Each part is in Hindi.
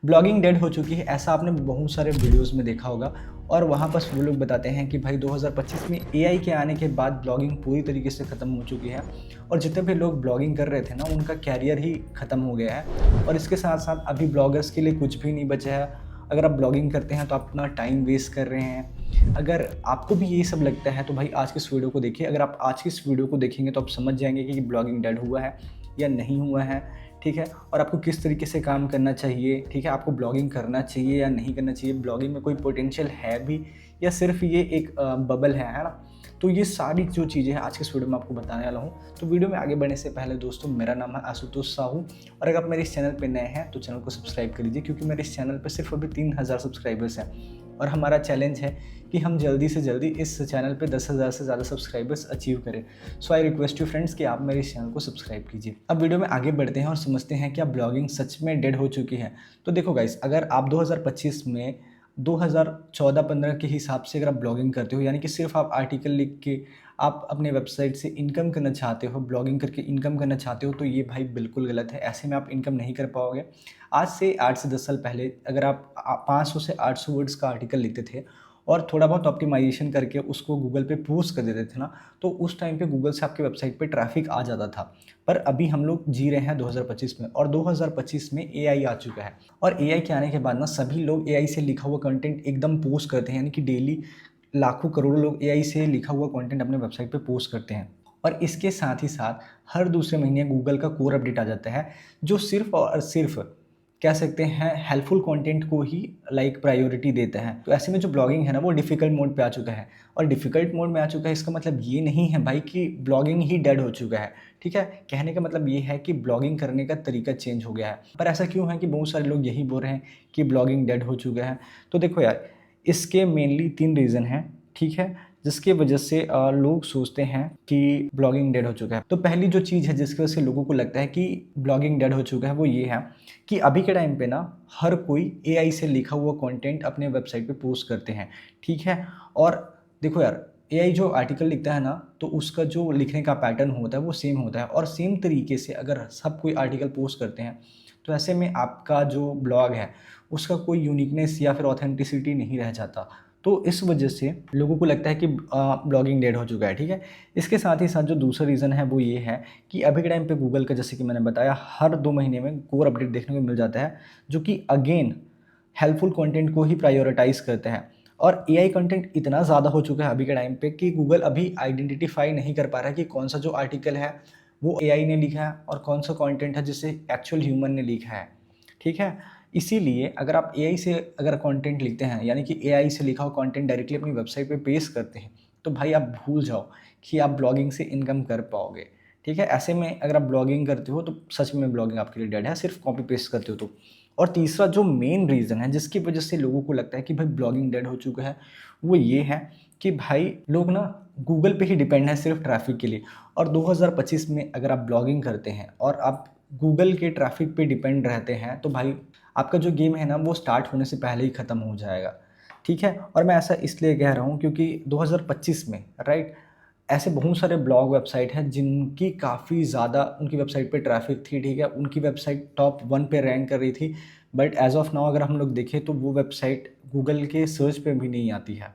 ब्लॉगिंग डेड हो चुकी है, ऐसा आपने बहुत सारे वीडियोस में देखा होगा। और वहाँ पर वो लोग बताते हैं कि भाई 2025 में एआई के आने के बाद ब्लॉगिंग पूरी तरीके से ख़त्म हो चुकी है और जितने भी लोग ब्लॉगिंग कर रहे थे ना, उनका कैरियर ही ख़त्म हो गया है। और इसके साथ साथ अभी ब्लॉगर्स के लिए कुछ भी नहीं बचा है। अगर आप ब्लॉगिंग करते हैं तो आप अपना टाइम वेस्ट कर रहे हैं। अगर आपको भी ये सब लगता है तो भाई आज की इस वीडियो को देखिए। अगर आप आज की इस वीडियो को देखेंगे तो आप समझ जाएंगे कि ब्लॉगिंग डेड हुआ है या नहीं हुआ है, ठीक है। और आपको किस तरीके से काम करना चाहिए, ठीक है। आपको ब्लॉगिंग करना चाहिए या नहीं करना चाहिए, ब्लॉगिंग में कोई पोटेंशियल है भी या सिर्फ ये एक बबल है ना। तो ये सारी जो चीज़ें हैं आज के इस वीडियो में आपको बताने वाला हूँ। तो वीडियो में आगे बढ़ने से पहले दोस्तों, मेरा नाम है आशुतोष साहू और अगर आप मेरे इस चैनल पे नए हैं तो चैनल को सब्सक्राइब कर लीजिए, क्योंकि मेरे इस चैनल पे सिर्फ अभी 3000 सब्सक्राइबर्स हैं और हमारा चैलेंज है कि हम जल्दी से जल्दी इस चैनल पे 10,000 से ज़्यादा सब्सक्राइबर्स अचीव करें। सो आई रिक्वेस्ट यू फ्रेंड्स कि आप मेरे इस चैनल को सब्सक्राइब कीजिए। अब वीडियो में आगे बढ़ते हैं और समझते हैं कि आप ब्लॉगिंग सच में डेड हो चुकी है। तो देखो गाइस, अगर आप 2025 में 2014-15 के हिसाब से अगर आप ब्लॉगिंग करते हो, यानी कि सिर्फ आप आर्टिकल लिख के आप अपने वेबसाइट से इनकम करना चाहते हो, ब्लॉगिंग करके इनकम करना चाहते हो, तो ये भाई बिल्कुल गलत है। ऐसे में आप इनकम नहीं कर पाओगे। आज से 8 से 10 साल पहले अगर आप 500 से 800 वर्ड्स का आर्टिकल लिखते थे और थोड़ा बहुत ऑप्टिमाइजेशन करके उसको गूगल पे पोस्ट कर देते थे ना, तो उस टाइम पे गूगल से आपके वेबसाइट पे ट्रैफिक आ जाता था। पर अभी हम लोग जी रहे हैं 2025 में और 2025 में एआई आ चुका है। और एआई के आने के बाद ना सभी लोग एआई से लिखा हुआ कंटेंट एकदम पोस्ट करते हैं, यानी कि डेली लाखों करोड़ों लोग एआई से लिखा हुआ कंटेंट अपने वेबसाइट पे पोस्ट करते हैं। और इसके साथ ही साथ हर दूसरे महीने गूगल का कोर अपडेट आ जाता है, जो सिर्फ और सिर्फ कह सकते हैं हेल्पफुल कंटेंट को ही प्रायोरिटी देता है। तो ऐसे में जो ब्लॉगिंग है ना, वो डिफ़िकल्ट मोड पे आ चुका है। और डिफ़िकल्ट मोड में आ चुका है, इसका मतलब ये नहीं है भाई कि ब्लॉगिंग ही डेड हो चुका है, ठीक है। कहने का मतलब ये है कि ब्लॉगिंग करने का तरीका चेंज हो गया है। पर ऐसा क्यों है कि बहुत सारे लोग यही बोल रहे हैं कि ब्लॉगिंग डेड हो चुका है। तो देखो यार, इसके मेनली 3 रीज़न हैं, ठीक है, जिसकी वजह से लोग सोचते हैं कि ब्लॉगिंग डेड हो चुका है। तो पहली जो चीज़ है जिसकी वजह से लोगों को लगता है कि ब्लॉगिंग डेड हो चुका है, वो ये है कि अभी के टाइम पे ना हर कोई एआई से लिखा हुआ कंटेंट अपने वेबसाइट पे पोस्ट करते हैं, ठीक है। और देखो यार, एआई जो आर्टिकल लिखता है ना, तो उसका जो लिखने का पैटर्न होता है वो सेम होता है और सेम तरीके से अगर सब कोई आर्टिकल पोस्ट करते हैं, तो ऐसे में आपका जो ब्लॉग है उसका कोई यूनिकनेस या फिर ऑथेंटिसिटी नहीं रह जाता। तो इस वजह से लोगों को लगता है कि ब्लॉगिंग डेड हो चुका है, ठीक है। इसके साथ ही साथ जो दूसरा रीज़न है वो ये है कि अभी के टाइम पे गूगल का, जैसे कि मैंने बताया, हर 2 महीने में कोर अपडेट देखने को मिल जाता है, जो कि अगेन हेल्पफुल कंटेंट को ही प्रायोरिटाइज़ करते हैं। और एआई कंटेंट इतना ज़्यादा हो चुका है अभी के टाइम पे कि गूगल अभी आइडेंटिफाई नहीं कर पा रहा है कि कौन सा जो आर्टिकल है वो एआई ने लिखा है और कौन सा कंटेंट है जिसे एक्चुअल ह्यूमन ने लिखा है, ठीक है। इसीलिए अगर आप एआई से अगर कंटेंट लिखते हैं, यानी कि एआई से लिखा हुआ कंटेंट डायरेक्टली अपनी वेबसाइट पे पेस्ट करते हैं, तो भाई आप भूल जाओ कि आप ब्लॉगिंग से इनकम कर पाओगे, ठीक है। ऐसे में अगर आप ब्लॉगिंग करते हो तो सच में ब्लॉगिंग आपके लिए डेड है, सिर्फ कॉपी पेस्ट करते हो तो। और तीसरा जो मेन रीज़न है जिसकी वजह से लोगों को लगता है कि भाई ब्लॉगिंग डेड हो चुका है, वो ये है कि भाई लोग ना गूगल पे ही डिपेंड है सिर्फ ट्रैफिक के लिए। और 2025 में अगर आप ब्लॉगिंग करते हैं और आप गूगल के ट्रैफिक पे डिपेंड रहते हैं, तो भाई आपका जो गेम है ना वो स्टार्ट होने से पहले ही ख़त्म हो जाएगा, ठीक है। और मैं ऐसा इसलिए कह रहा हूँ क्योंकि 2025 में, राइट, ऐसे बहुत सारे ब्लॉग वेबसाइट हैं जिनकी काफ़ी ज़्यादा उनकी वेबसाइट पे ट्रैफिक थी, ठीक है। उनकी वेबसाइट टॉप 1 पे रैंक कर रही थी। बट एज़ ऑफ नाउ अगर हम लोग देखें तो वो वेबसाइट गूगल के सर्च पे भी नहीं आती है,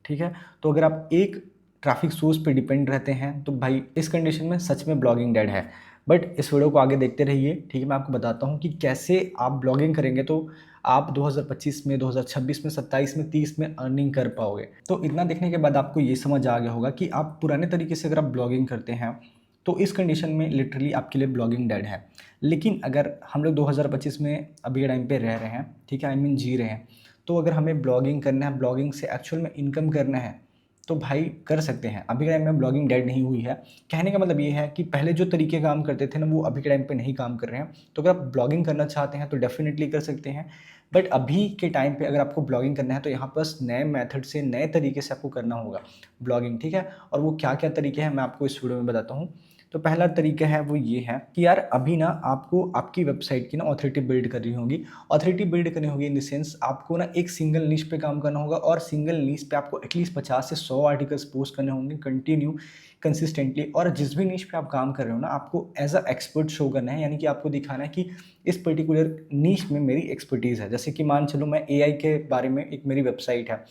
ठीक है। तो अगर आप एक ट्रैफिक सोर्स पे डिपेंड रहते हैं तो भाई इस कंडीशन में सच में ब्लॉगिंग डेड है। बट इस वीडियो को आगे देखते रहिए, ठीक है। मैं आपको बताता हूँ कि कैसे आप ब्लॉगिंग करेंगे तो आप 2025 में, 2026 में, 27 में, 30 में अर्निंग कर पाओगे। तो इतना देखने के बाद आपको ये समझ आ गया होगा कि आप पुराने तरीके से अगर आप ब्लॉगिंग करते हैं तो इस कंडीशन में लिटरली आपके लिए ब्लॉगिंग डेड है। लेकिन अगर हम लोग 2025 में अभी के टाइम पे रह रहे हैं, ठीक है, आई मीन जी रहे हैं, तो अगर हमें ब्लॉगिंग करना है, ब्लॉगिंग से एक्चुअल में इनकम करना है, तो भाई कर सकते हैं। अभी के टाइम में ब्लॉगिंग डेड नहीं हुई है। कहने का मतलब ये है कि पहले जो तरीके काम करते थे ना, वो अभी के टाइम पे नहीं काम कर रहे हैं। तो अगर आप ब्लॉगिंग करना चाहते हैं तो डेफिनेटली कर सकते हैं। बट अभी के टाइम पे अगर आपको ब्लॉगिंग करना है तो यहाँ पर नए मेथड से, नए तरीके से आपको करना होगा ब्लॉगिंग, ठीक है। और वो क्या क्या तरीके हैं मैं आपको इस वीडियो में बताता हूँ। तो पहला तरीका है वो ये है कि यार अभी ना आपको आपकी वेबसाइट की ना ऑथोरिटी बिल्ड करनी होगी। ऑथोरिटी बिल्ड करनी होगी इन द सेंस आपको ना एक सिंगल निश पे काम करना होगा और सिंगल निश पे आपको एटलीस्ट 50 से 100 आर्टिकल्स पोस्ट करने होंगे कंटिन्यू कंसिस्टेंटली। और जिस भी निश पे आप काम कर रहे हो ना, आपको एज अ एक्सपर्ट शो करना है, यानी कि आपको दिखाना है कि इस पर्टिकुलर निश में मेरी एक्सपर्टीज़ है। जैसे कि मान चलो मैं एआई के बारे में, एक मेरी वेबसाइट है,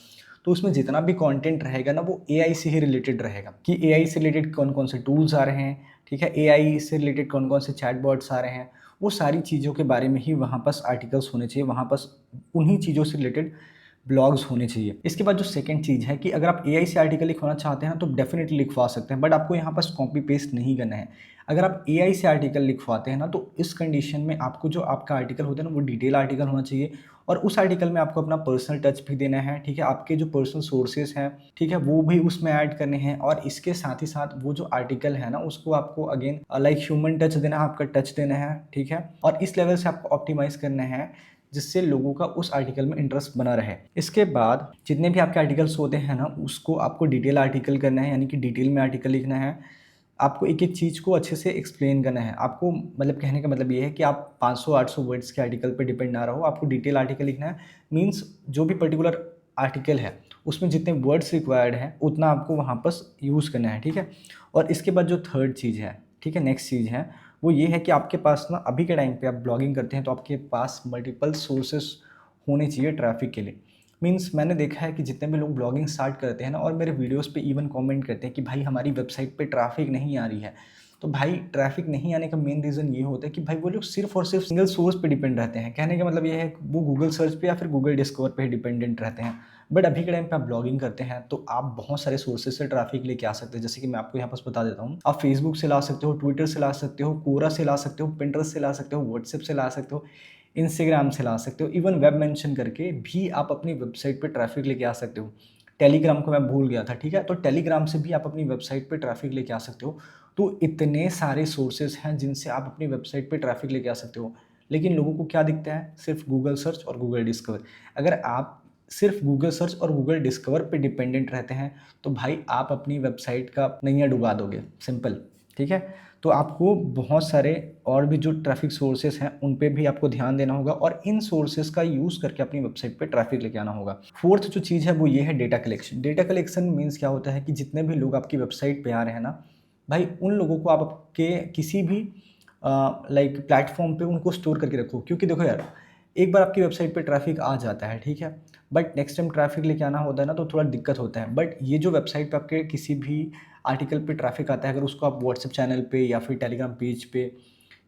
तो उसमें जितना भी कंटेंट रहेगा ना वो एआई से ही रिलेटेड रहेगा, कि एआई से रिलेटेड कौन कौन से टूल्स आ रहे हैं, ठीक है, एआई से रिलेटेड कौन कौन से चैटबॉट्स आ रहे हैं, वो सारी चीज़ों के बारे में ही वहाँ पास आर्टिकल्स होने चाहिए, वहाँ पास उन्हीं चीज़ों से रिलेटेड ब्लॉग्स होने चाहिए। इसके बाद जो सेकंड चीज़ है कि अगर आप एआई से आर्टिकल लिखवाना चाहते हैं तो डेफिनेटली लिखवा सकते हैं, बट आपको यहाँ पास कॉपी पेस्ट नहीं करना है। अगर आप एआई से आर्टिकल लिखवाते हैं ना, तो इस कंडीशन में आपको जो आपका आर्टिकल होता है ना वो डिटेल आर्टिकल होना चाहिए, और उस आर्टिकल में आपको अपना पर्सनल टच भी देना है, ठीक है, आपके जो पर्सनल सोर्सेज हैं, ठीक है, वो भी उसमें ऐड करने हैं। और इसके साथ ही साथ वो जो आर्टिकल है ना उसको आपको अगेन लाइक ह्यूमन टच देना है, आपका टच देना है, ठीक है, और इस लेवल से आपको ऑप्टिमाइज करना है जिससे लोगों का उस आर्टिकल में इंटरेस्ट बना रहे। इसके बाद जितने भी आपके आर्टिकल्स होते हैं ना उसको आपको डिटेल आर्टिकल करना है, यानी कि डिटेल में आर्टिकल लिखना है। आपको एक एक चीज़ को अच्छे से एक्सप्लेन करना है। आपको मतलब कहने का मतलब ये है कि आप 500-800 वर्ड्स के आर्टिकल पे डिपेंड ना रहो, आपको डिटेल आर्टिकल लिखना है। मीन्स जो भी पर्टिकुलर आर्टिकल है उसमें जितने वर्ड्स रिक्वायर्ड हैं उतना आपको वहाँ पर यूज़ करना है, ठीक है। और इसके बाद जो थर्ड चीज़ है, ठीक है, नेक्स्ट चीज़ है वो ये है कि आपके पास ना अभी के टाइम पे आप ब्लॉगिंग करते हैं तो आपके पास मल्टीपल सोर्सेस होने चाहिए ट्रैफिक के लिए। मीन्स मैंने देखा है कि जितने भी लोग ब्लॉगिंग स्टार्ट करते हैं ना और मेरे वीडियोस पे इवन कमेंट करते हैं कि भाई हमारी वेबसाइट पे ट्रैफिक नहीं आ रही है, तो भाई ट्रैफिक नहीं आने का मेन रीज़न ये होता है कि भाई वो लोग सिर्फ और सिर्फ सिंगल सोर्स पे डिपेंड रहते हैं। कहने का मतलब ये है कि वो गूगल सर्च पे या फिर गूगल डिस्कवर पे ही डिपेंडेंट रहते हैं। बट अभी के टाइम पे आप ब्लॉगिंग करते हैं तो आप बहुत सारे सोर्सेज से ट्रैफिक लेके आ सकते हैं। जैसे कि मैं आपको यहाँ पास बता देता हूँ, आप फेसबुक से ला सकते हो, ट्विटर से ला सकते हो, कोरा से ला सकते हो, पिंटरेस्ट से ला सकते हो, व्हाट्सएप से ला सकते हो, इंस्टाग्राम से ला सकते हो, इवन वेब मेंशन करके भी आप अपनी वेबसाइट पे ट्रैफिक लेके आ सकते हो। टेलीग्राम को मैं भूल गया था, ठीक है, तो टेलीग्राम से भी आप अपनी वेबसाइट पे ट्रैफिक लेके आ सकते हो। तो इतने सारे सोर्सेज हैं जिनसे आप अपनी वेबसाइट पे ट्रैफिक लेके आ सकते हो। लेकिन लोगों को क्या दिखता है? सिर्फ गूगल सर्च और गूगल डिस्कवर। अगर आप सिर्फ गूगल सर्च और गूगल डिस्कवर पे डिपेंडेंट रहते हैं तो भाई आप अपनी वेबसाइट का नैया डुबा दोगे, सिंपल, ठीक है। तो आपको बहुत सारे और भी जो ट्रैफिक सोर्सेस हैं उन पे भी आपको ध्यान देना होगा और इन सोर्सेस का यूज़ करके अपनी वेबसाइट पे ट्रैफिक लेके आना होगा। फोर्थ जो चीज़ है वो ये है data collection. Data collection means क्या होता है कि जितने भी लोग आपकी वेबसाइट पे आ रहे हैं ना भाई, उन लोगों को आप आपके किसी भी लाइक प्लेटफॉर्म पे उनको स्टोर करके रखो। क्योंकि देखो यार, एक बार आपकी वेबसाइट पे ट्रैफिक आ जाता है, ठीक है, बट नेक्स्ट टाइम ट्रैफिक लेके आना होता है ना तो थोड़ा दिक्कत होता है। बट ये जो वेबसाइट पे आपके किसी भी आर्टिकल पे ट्रैफिक आता है, अगर उसको आप व्हाट्सएप चैनल पे या फिर टेलीग्राम पेज पे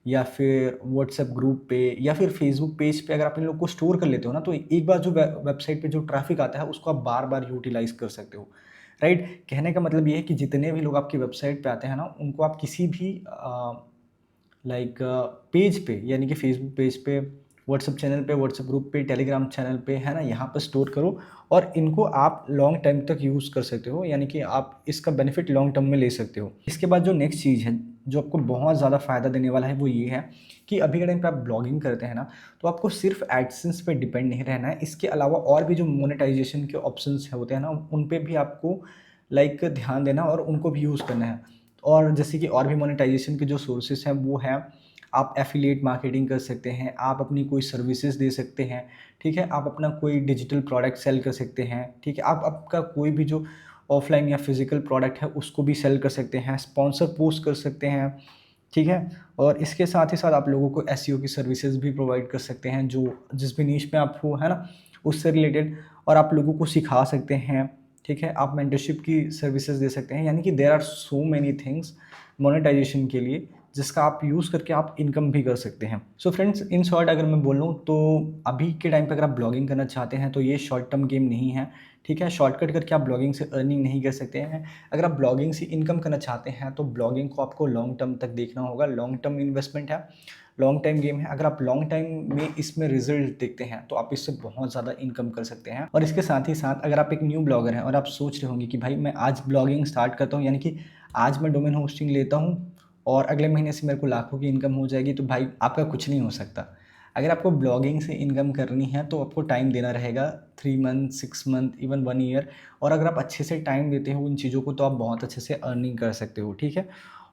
या फिर व्हाट्सएप ग्रुप पे या फिर फेसबुक पेज पे अगर आप इन लोग को स्टोर कर लेते हो ना, तो एक बार जो वेबसाइट पे जो ट्रैफिक आता है उसको आप बार बार यूटिलाइज कर सकते हो, राइट। कहने का मतलब ये है कि जितने भी लोग आपकी वेबसाइट पे आते हैं ना उनको आप किसी भी लाइक पेज पे, यानी कि फेसबुक पेज पे, व्हाट्सएप चैनल पे, व्हाट्सएप ग्रुप पे, टेलीग्राम चैनल पे, है ना, यहाँ पर स्टोर करो और इनको आप लॉन्ग टाइम तक यूज़ कर सकते हो, यानी कि आप इसका बेनिफिट लॉन्ग टर्म में ले सकते हो। इसके बाद जो नेक्स्ट चीज़ है जो आपको बहुत ज़्यादा फ़ायदा देने वाला है वो ये है कि अभी के टाइम पे आप ब्लॉगिंग करते हैं ना तो आपको सिर्फ एडसेंस पे डिपेंड नहीं रहना है। इसके अलावा और भी जो मोनेटाइजेशन के ऑप्शंस होते हैं ना उन पे भी आपको लाइक ध्यान देना और उनको भी यूज़ करना है। और जैसे कि और भी मोनेटाइजेशन के जो सोर्सेस हैं वो हैं, आप एफिलिएट मार्केटिंग कर सकते हैं, आप अपनी कोई सर्विसेज दे सकते हैं, ठीक है, आप अपना कोई डिजिटल प्रोडक्ट सेल कर सकते हैं, ठीक है, आप आपका कोई भी जो ऑफलाइन या फिजिकल प्रोडक्ट है उसको भी सेल कर सकते हैं, स्पॉन्सर पोस्ट कर सकते हैं, ठीक है। और इसके साथ ही साथ आप लोगों को एसईओ की सर्विसेज भी प्रोवाइड कर सकते हैं जो जिस भी नीश में आप हो, है ना, उससे रिलेटेड, और आप लोगों को सिखा सकते हैं, ठीक है, आप मेंटरशिप की सर्विसेज दे सकते हैं। यानी कि there are so many things monetisation के लिए जिसका आप यूज़ करके आप इनकम भी कर सकते हैं। सो फ्रेंड्स, इन शॉर्ट अगर मैं बोलूँ तो अभी के टाइम पे अगर आप ब्लॉगिंग करना चाहते हैं तो ये शॉर्ट टर्म गेम नहीं है, ठीक है। शॉर्टकट करके आप ब्लॉगिंग से अर्निंग नहीं कर सकते हैं। अगर आप ब्लॉगिंग से इनकम करना चाहते हैं तो ब्लॉगिंग को आपको लॉन्ग टर्म तक देखना होगा। लॉन्ग टर्म इन्वेस्टमेंट है, लॉन्ग टाइम गेम है। अगर आप लॉन्ग टाइम में इसमें रिजल्ट देखते हैं तो आप इससे बहुत ज़्यादा इनकम कर सकते हैं। और इसके साथ ही साथ अगर आप एक न्यू ब्लॉगर हैं और आप सोच रहे होंगे कि भाई मैं आज ब्लॉगिंग स्टार्ट करता हूँ, यानी कि आज मैं डोमेन होस्टिंग लेता हूँ और अगले महीने से मेरे को लाखों की इनकम हो जाएगी, तो भाई आपका कुछ नहीं हो सकता। अगर आपको ब्लॉगिंग से इनकम करनी है तो आपको टाइम देना रहेगा, 3 मंथ, 6 मंथ, इवन 1 ईयर। और अगर आप अच्छे से टाइम देते हो उन चीज़ों को तो आप बहुत अच्छे से अर्निंग कर सकते हो, ठीक है।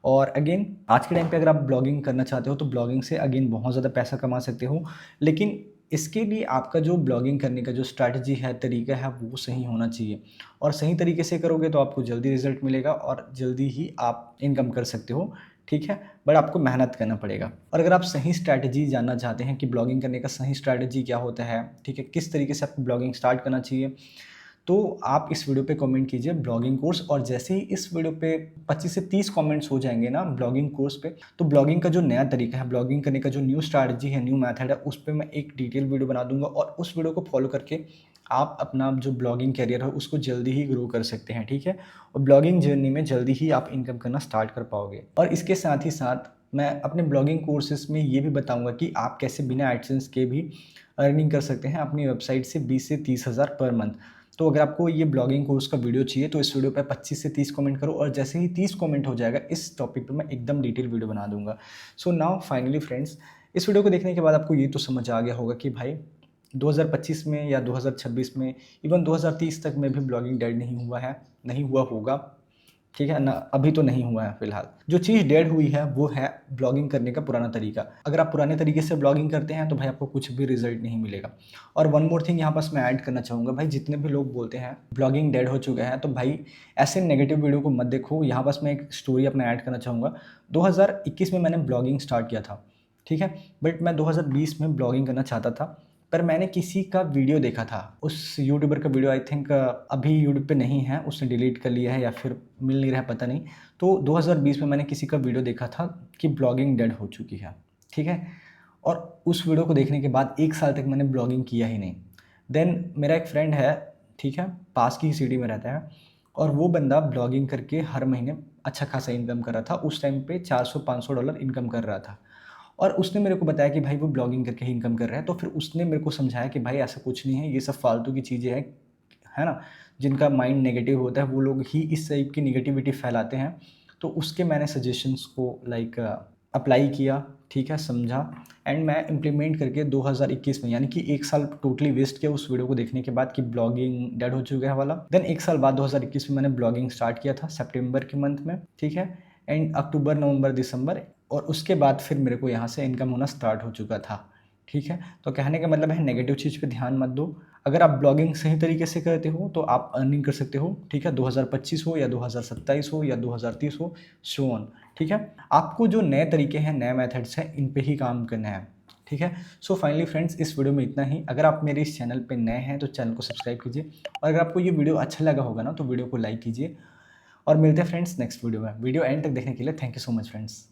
और अगेन आज के टाइम पे अगर आप ब्लॉगिंग करना चाहते हो तो ब्लॉगिंग से अगेन बहुत ज़्यादा पैसा कमा सकते हो, लेकिन इसके लिए आपका जो ब्लॉगिंग करने का जो स्ट्रैटेजी है, तरीका है, वो सही होना चाहिए। और सही तरीके से करोगे तो आपको जल्दी रिजल्ट मिलेगा और जल्दी ही आप इनकम कर सकते हो, ठीक है? बट आपको मेहनत करना पड़ेगा। और अगर आप सही स्ट्रैटेजी जानना चाहते हैं कि ब्लॉगिंग करने का सही स्ट्रैटेजी क्या होता है, ठीक है? किस तरीके से आपको ब्लॉगिंग स्टार्ट करना चाहिए, तो आप इस वीडियो पे कमेंट कीजिए ब्लॉगिंग कोर्स, और जैसे ही इस वीडियो पे 25 से 30 कमेंट्स हो जाएंगे ना ब्लॉगिंग कोर्स पे, तो ब्लॉगिंग का जो नया तरीका है, ब्लॉगिंग करने का जो न्यू स्ट्रैटेजी है, न्यू मेथड है, उस पर मैं एक डिटेल वीडियो बना दूंगा, और उस वीडियो को फॉलो करके आप अपना जो ब्लॉगिंग करियर है उसको जल्दी ही ग्रो कर सकते हैं, ठीक है? और ब्लॉगिंग जर्नी में जल्दी ही आप इनकम करना स्टार्ट कर पाओगे। और इसके साथ ही साथ मैं अपने ब्लॉगिंग कोर्सेज में ये भी बताऊंगा कि आप कैसे बिना एडसेंस के भी अर्निंग कर सकते हैं अपनी वेबसाइट से 20 से 30 हज़ार पर मंथ। तो अगर आपको ये ब्लॉगिंग कोर्स का वीडियो चाहिए तो इस वीडियो पे 25 से 30 कमेंट करो, और जैसे ही 30 कमेंट हो जाएगा इस टॉपिक पे मैं एकदम डिटेल वीडियो बना दूंगा। सो नाउ फाइनली फ्रेंड्स, इस वीडियो को देखने के बाद आपको ये तो समझ आ गया होगा कि भाई 2025 में या 2026 में, इवन 2030 तक में भी ब्लॉगिंग डेड नहीं हुआ है, नहीं हुआ होगा, ठीक है ना? अभी तो नहीं हुआ है फिलहाल। जो चीज़ डेड हुई है वो है ब्लॉगिंग करने का पुराना तरीका। अगर आप पुराने तरीके से ब्लॉगिंग करते हैं तो भाई आपको कुछ भी रिजल्ट नहीं मिलेगा। और वन मोर थिंग यहाँ पास मैं ऐड करना चाहूँगा, भाई जितने भी लोग बोलते हैं ब्लॉगिंग डेड हो चुका है, तो भाई ऐसे नेगेटिव वीडियो को मत देखो। यहाँ पास मैं एक स्टोरी अपना ऐड करना चाहूँगा। 2021 में मैंने ब्लॉगिंग स्टार्ट किया था, ठीक है? बट मैं 2020 में ब्लॉगिंग करना चाहता था, पर मैंने किसी का वीडियो देखा था। उस यूट्यूबर का वीडियो आई थिंक अभी यूट्यूब पे नहीं है, उसने डिलीट कर लिया है या फिर मिल नहीं रहा है, पता नहीं। तो 2020 में मैंने किसी का वीडियो देखा था कि ब्लॉगिंग डेड हो चुकी है, ठीक है? और उस वीडियो को देखने के बाद 1 साल तक मैंने ब्लॉगिंग किया ही नहीं। देन मेरा एक फ्रेंड है, ठीक है? पास की ही सिटी में रहता है, और वो बंदा ब्लॉगिंग करके हर महीने अच्छा खासा इनकम कर रहा था। उस टाइम पे $400-500 इनकम कर रहा था। और उसने मेरे को बताया कि भाई वो ब्लॉगिंग करके ही इनकम कर रहा है। तो फिर उसने मेरे को समझाया कि भाई ऐसा कुछ नहीं है, ये सब फालतू की चीज़ें हैं, है ना? जिनका माइंड नेगेटिव होता है वो लोग ही इस टाइप की नेगेटिविटी फैलाते हैं। तो उसके मैंने सजेशंस को अप्लाई किया, ठीक है? समझा, एंड मैं इम्प्लीमेंट करके 2021 में, यानी कि 1 साल टोटली वेस्ट किया उस वीडियो को देखने के बाद कि ब्लॉगिंग डेड हो चुका है वाला। देन 1 साल बाद 2021 में मैंने ब्लॉगिंग स्टार्ट किया था सितंबर के मंथ में, ठीक है? एंड अक्टूबर, नवंबर, दिसंबर, और उसके बाद फिर मेरे को यहाँ से इनकम होना स्टार्ट हो चुका था, ठीक है? तो कहने का मतलब है नेगेटिव चीज़ पे ध्यान मत दो। अगर आप ब्लॉगिंग सही तरीके से करते हो तो आप अर्निंग कर सकते हो, ठीक है? 2025 हो या 2027 हो या 2030 हो, सो ऑन, ठीक है? आपको जो नए तरीके हैं, नए मेथड्स हैं, इन पे ही काम करना है, ठीक है? सो फाइनली फ्रेंड्स, इस वीडियो में इतना ही। अगर आप मेरे इस चैनल पे नए हैं तो चैनल को सब्सक्राइब कीजिए, और अगर आपको ये वीडियो अच्छा लगा होगा ना तो वीडियो को लाइक कीजिए, और मिलते हैं फ्रेंड्स नेक्स्ट वीडियो में। वीडियो एंड तक देखने के लिए thank you so much friends.